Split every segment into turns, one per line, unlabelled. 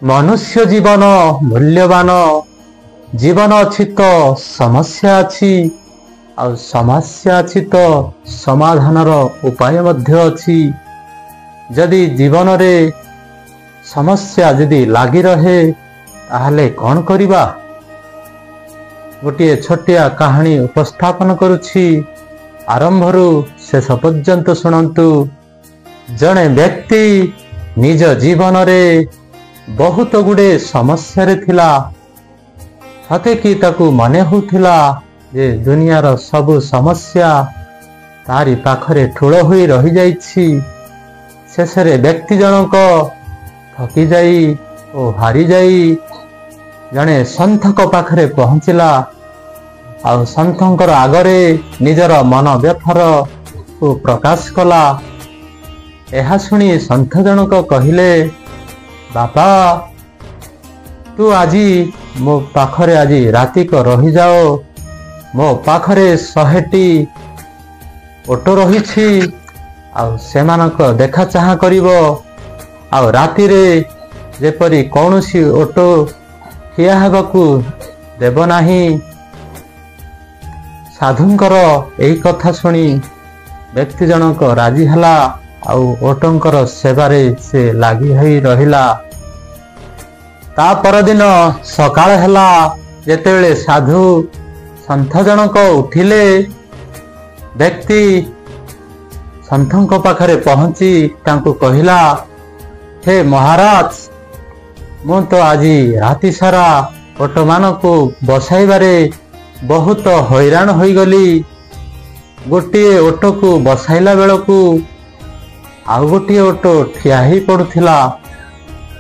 मनुष्य जीवन मूल्यवान जीवन अच्छी तो समस्या अच्छी और समस्या अच्छी तो समाधान उपाय मध्य अच्छी। जदि जीवन रे समस्या जदि लागी रहे ताहले कौन करिबा। गोटे छोटिया कहानी उपस्थापन करुछि आरंभरू शेष पर्यंत शुणंतु। जड़े व्यक्ति निज जीवन रे बहुत गुड़े समस्या रे थिला। सते कि ताकू मने होथिला जे दुनियार सबु समस्या तारी पाखरे ठुल होई रही जाइछि। शेषरे व्यक्ति जनक थकी जाई ओ हारी जाई जने संथक पाखरे पहुंचिला। आउ संथंकर आगरे निजर मन व्यथर को प्रकाश कला। एहा सुनी संथ जनक कहिले, बापा तू आजी मो पाखरे आजी राति को रही जाओ। मो पाखरे 100टी ऑटो रही आउ सेमानक देखा चाहा करिवो। आउ राति रे जेपरी कौनसी ऑटो ठिया हेबाकू देव नाही। साधुंकर एही कथा सुनी व्यक्ति जनक राजी हला आउ ऑटोंकर सेवारे से लागी होई रहिला। ता परदिन सकाळ हेला जेतेबेले साधु संथ जनक उठिले। व्यक्ति संथंक पाखरे पहुंची तांकु कहिला, हे महाराज मु तो आजी राति सारा ऑटो मानकु बसाइबारे बहुत हैरान होई गली। गोटे ऑटो को बसाइला बेलकू आउ गोटे ऑटो ठिया ही पड़ुथिला।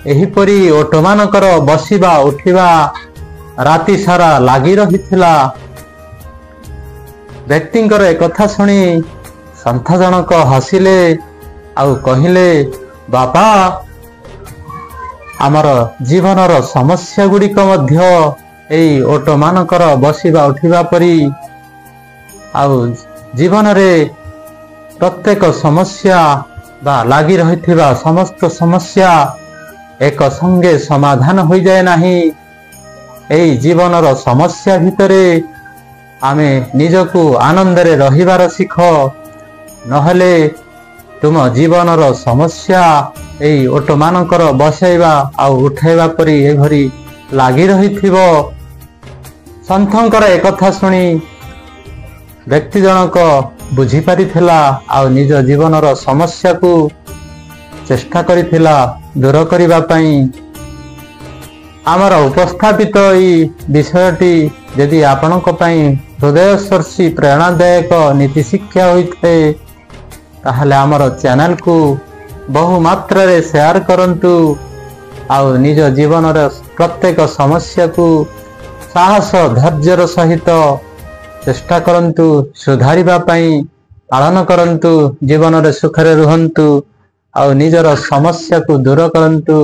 एहीपरी ऑटो मानकर बसिबा उठिबा राति सारा लागी रहिथिला। व्यक्तिंकर एक कथा सुनी संथ जनक हसिले आउ कहिले, बापा आमर जीवनर समस्या गुड़िक मध्य एई ऑटो मानकर बसिबा उठिबा परी आउ जीवन रे प्रत्येक समस्या बा लागी रहिथिबा समस्त समस्या एक संगे समाधान हो जाए नाही। एई जीवनर समस्या भितरे आमे निजकू आनंद रे रहिबार शिख, नहले तुम जीवनर समस्या एई ऑटो मानकर बसाइबा आउ उठाइबा परी एभरी लागी रहिथिबो। संथंकर एक कथा सुनी व्यक्ति जनक बुझी पारिथिला आउ निज जीवनर समस्या को चेष्टा करिथिला दूर करिबा पई। आमर उपस्थापित एई विषयटी यदि आपनक पई हृदयस्पर्शी प्रेरणादायक नीति शिक्षा होइथे ताहले आमर चैनल को बहु मात्रा रे शेयर करंतु आउ निज जीवनर प्रत्येक समस्या को साहस धैर्यर सहित चेष्टा करंतु सुधारिबा पई पालन करंतु। जीवन रे सुखरे रुहंतु आउ निजर समस्या को दूर करंतु।